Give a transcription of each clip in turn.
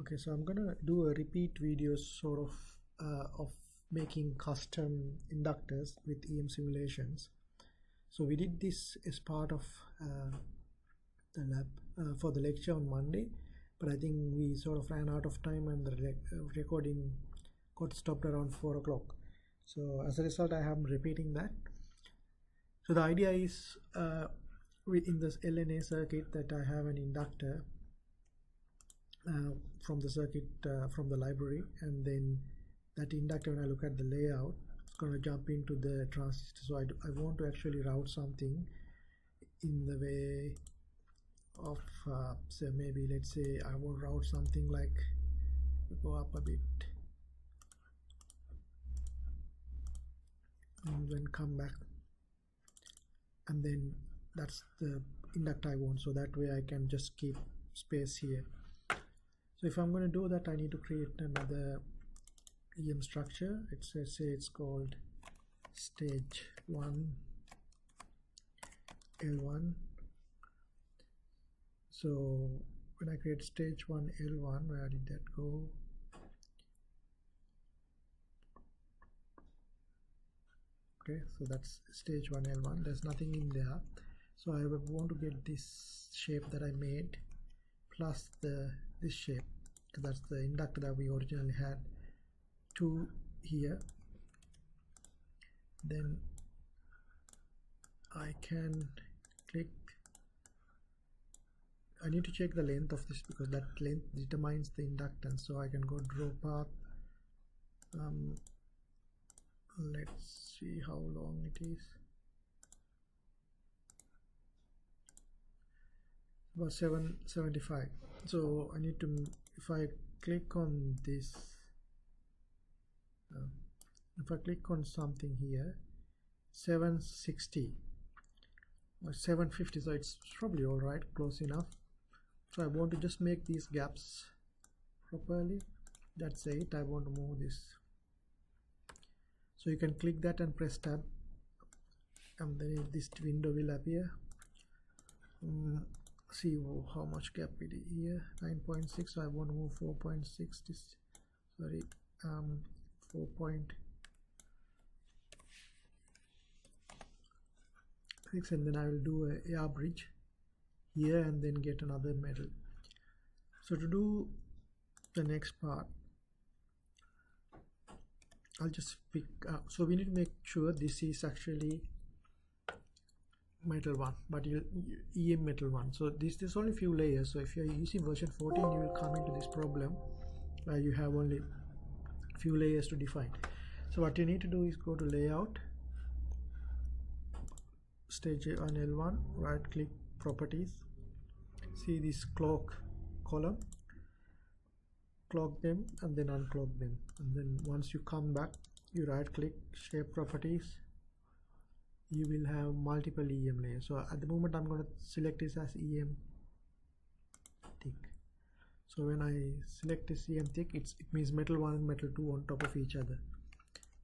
Okay, so I'm gonna do a repeat video sort of making custom inductors with EM simulations. So we did this as part of the lab for the lecture on Monday, but I think we sort of ran out of time and the recording got stopped around 4 o'clock. So as a result, I am repeating that. So the idea is in this LNA circuit that I have an inductor from the circuit from the library, and then that inductor, when I look at the layout, it's going to jump into the transistor. So I want to actually route something in the way of so maybe let's say I will route something like, go up a bit and then come back, and then that's the inductor I want, so that way I can just keep space here. So if I'm going to do that, I need to create another EM structure. Let's say it's called stage 1 L1. So when I create stage 1 L1, where did that go? Okay, so that's stage 1 L1. There's nothing in there, so I want to get this shape that I made plus this shape, because that's the inductor that we originally had, to here. Then I can click. I need to check the length of this because that length determines the inductance. So I can go draw path. Let's see how long it is. About 775. So I need to, if I click on this, if I click on something here, 760 or 750, so it's probably all right, close enough. So I want to just make these gaps properly. That's it. I want to move this. So you can click that and press tab, and then this window will appear. See how much gap it is here, 9.6. So I want to move 4.6. This, sorry, 4.6, and then I will do a air bridge here and then get another metal. So to do the next part, I'll just pick up. So we need to make sure this is actually metal 1, but EM metal 1. So there's only few layers. So if you're using version 14, you will come into this problem where you have only few layers to define. So what you need to do is go to layout, stage 1 L1, right click, properties, see this clock column, clock them and then unclock them, and then once you come back, you right click, shape properties, you will have multiple EM layers. So at the moment I'm going to select this as EM thick. So when I select this EM thick, it means metal 1 and metal 2 on top of each other.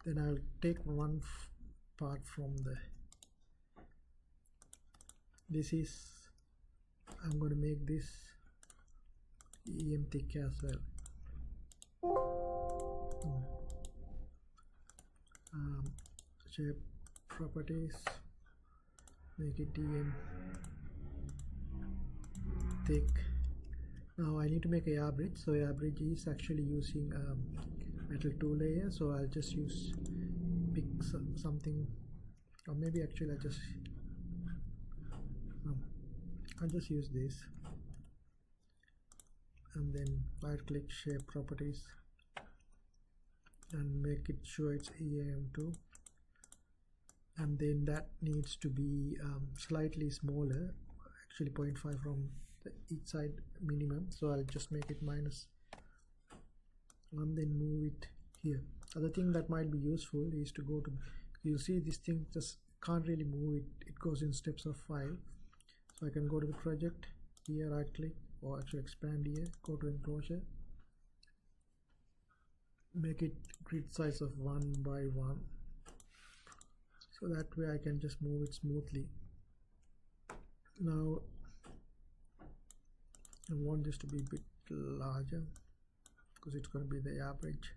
Then I'll take one part from the, this is, I'm going to make this EM thick as well. Shape properties, make it EM thick. Now I need to make a air bridge. So air bridge is actually using metal 2 layer. So I'll just pick something, or maybe actually I'll just use this, and then right click, shape properties, and make it show it's EM2, and then that needs to be slightly smaller, actually 0.5 from each side minimum. So I'll just make it -1, then move it here. Other thing that might be useful is to go to, you see this thing just can't really move it, it goes in steps of 5. So I can go to the project here, right click, or actually expand here, go to enclosure, make it grid size of 1 by 1, so that way I can just move it smoothly. Now I want this to be a bit larger. because it's going to be the average.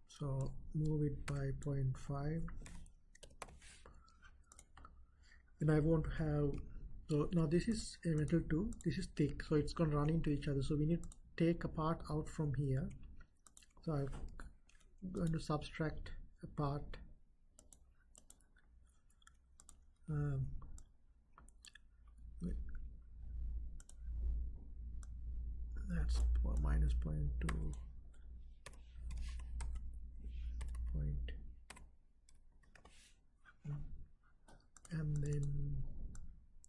So move it by 0.5. Then I want to have, so now this is a metal 2, this is thick, so it's going to run into each other, so we need to take a part out from here. So I'm going to subtract a part, that's minus 0.2 point, and then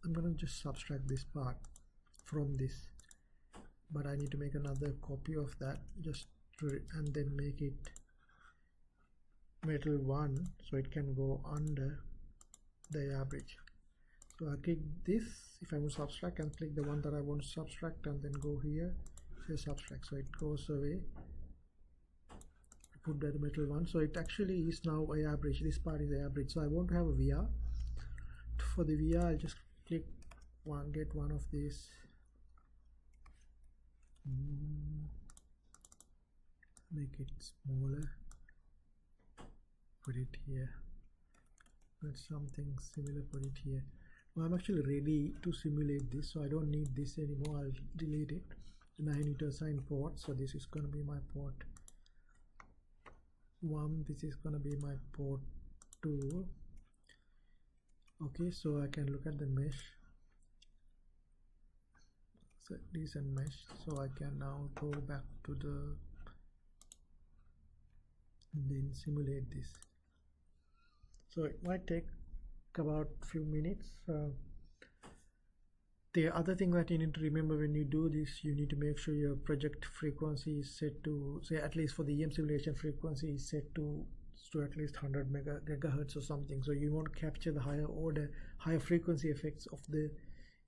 I'm gonna just subtract this part from this, but I need to make another copy of that just to, and then make it metal 1 so it can go under the average. So I click this, if I want to subtract, and click the one that I want to subtract, and then go here, say subtract, so it goes away. Put that metal 1, so it actually is now a average. This part is the average. So I want to have a VR. For the VR, I'll just click one, get one of these. Make it smaller. Put it here. Put something similar. Put it here. Now I'm actually ready to simulate this, so I don't need this anymore. I'll delete it. And I need to assign port. So this is going to be my port 1. This is going to be my port 2. Okay, so I can look at the mesh. So decent mesh. So I can now go back to the, and then simulate this. So it might take about a few minutes. The other thing that you need to remember when you do this, you need to make sure your project frequency is set to, say, at least for the EM simulation, frequency is set to at least 100 gigahertz or something. So you want to capture the higher frequency effects of the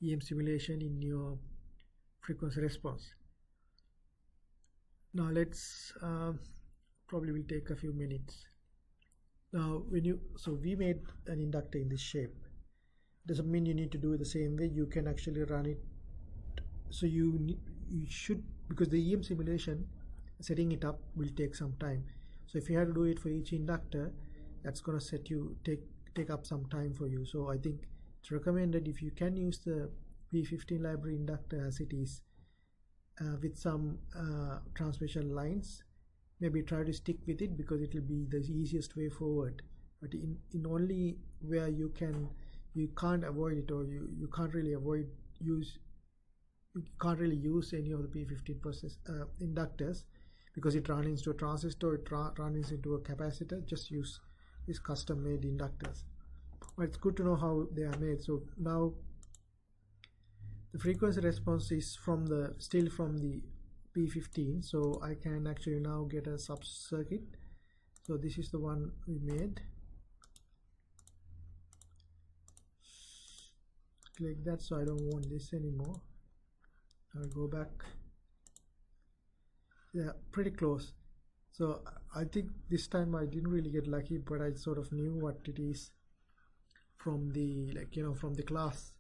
EM simulation in your frequency response. Now let's probably will take a few minutes. Now so we made an inductor in this shape. Doesn't mean you need to do it the same way. You can actually run it, so you should, because the EM simulation, setting it up will take some time. So if you have to do it for each inductor, that's going to take up some time for you. So I think it's recommended, if you can use the P15 library inductor as it is, with some transmission lines, maybe try to stick with it, because it will be the easiest way forward. But in only where you can't avoid it, or you can't really use any of the P15 process inductors, because it runs into a transistor, it runs into a capacitor. Just use these custom made inductors. But it's good to know how they are made. So now the frequency response is still from the P15, so I can actually now get a sub circuit. So this is the one we made. Click that, so I don't want this anymore. I'll go back. Yeah, pretty close. So I think this time I didn't really get lucky, but I sort of knew what it is from the, from the class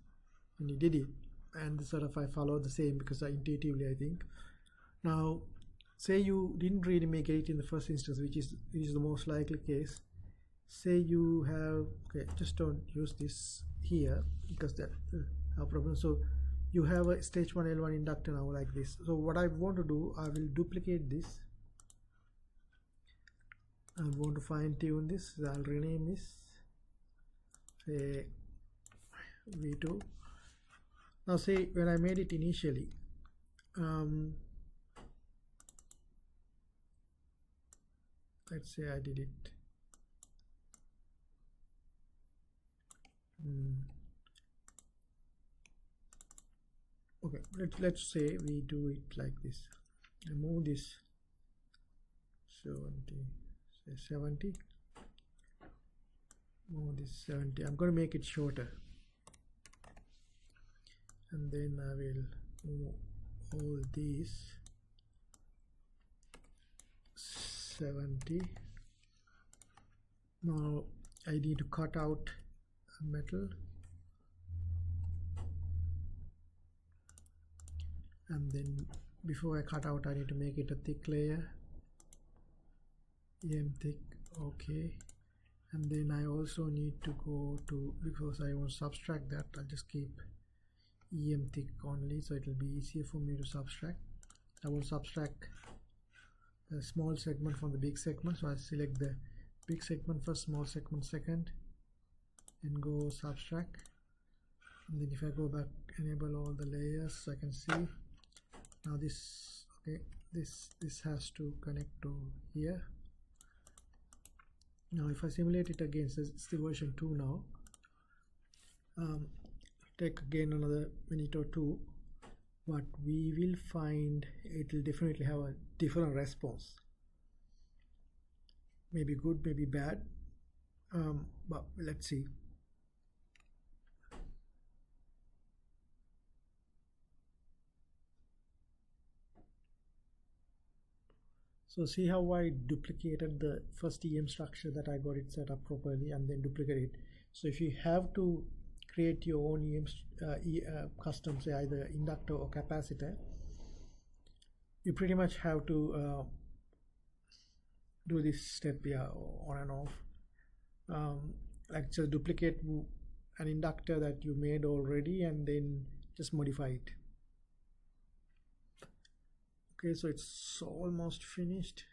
when you did it, and sort of I followed the same, because intuitively I think. Now say you didn't really make it in the first instance, which is the most likely case. Say you have, okay, just don't use this here, because that have problem. So you have a stage 1 L1 inductor now like this. So what I want to do, I will duplicate this. I want to fine tune this. I'll rename this, say V2. Now say when I made it initially, let's say I did it. Okay, let's say we do it like this. I move this 70, move this 70. I'm going to make it shorter, and then I will move all these 70. Now I need to cut out a metal. and then before I cut out I need to make it a thick layer, EM thick, okay. And then I also need to go to, because I want to subtract that, I'll just keep EM thick only, so it will be easier for me to subtract. I will subtract the small segment from the big segment, so I select the big segment first, small segment second, and go subtract. And then if I go back, enable all the layers, so I can see now this, okay, this has to connect to here. Now if I simulate it again, so it's the version 2 now. Take again another minute or two, but we will find it will definitely have a different response. Maybe good, maybe bad, but let's see. So see how I duplicated the first EM structure that I got it set up properly and then duplicate it. So if you have to create your own EM custom, say either inductor or capacitor, you pretty much have to do this step here, on and off. Like just duplicate an inductor that you made already and then just modify it. Okay, so it's almost finished.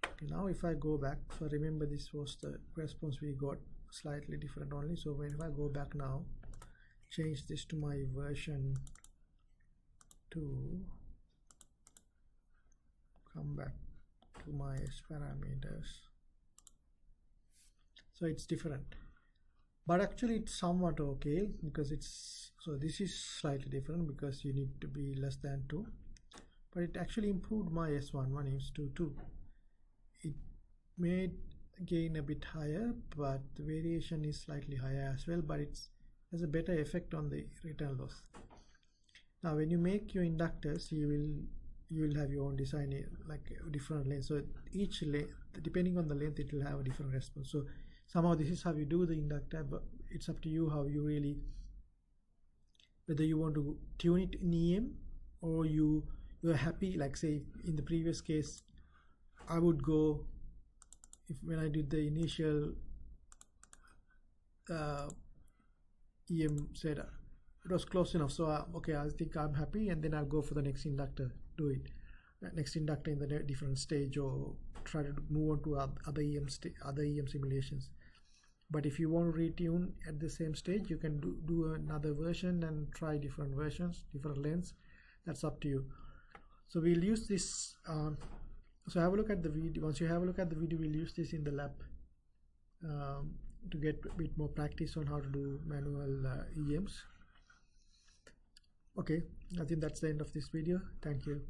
Okay, now if I go back, so remember this was the response we got, slightly different only. So when if I go back now, change this to my version 2, come back to my S parameters, so it's different, but actually it's somewhat okay, because it's, so this is slightly different because you need to be less than 2, but it actually improved my S11 is to 2. It made gain a bit higher, but the variation is slightly higher as well, but it has a better effect on the return loss. Now when you make your inductors, you will have your own design, like different lengths, so each length, depending on the length, it will have a different response. So somehow this is how you do the inductor, but it's up to you how you really, whether you want to tune it in EM or you're happy, like say in the previous case, I would go, when I did the initial EM setup, it was close enough, so okay, I think I'm happy, and then I'll go for the next inductor, do it next inductor in the different stage, or try to move on to other EM simulations. But if you want to retune at the same stage, you can do another version and try different versions, different lengths. That's up to you. So we'll use this. So have a look at the video. Once you have a look at the video, we'll use this in the lab to get a bit more practice on how to do manual EMs. Okay, I think that's the end of this video. Thank you.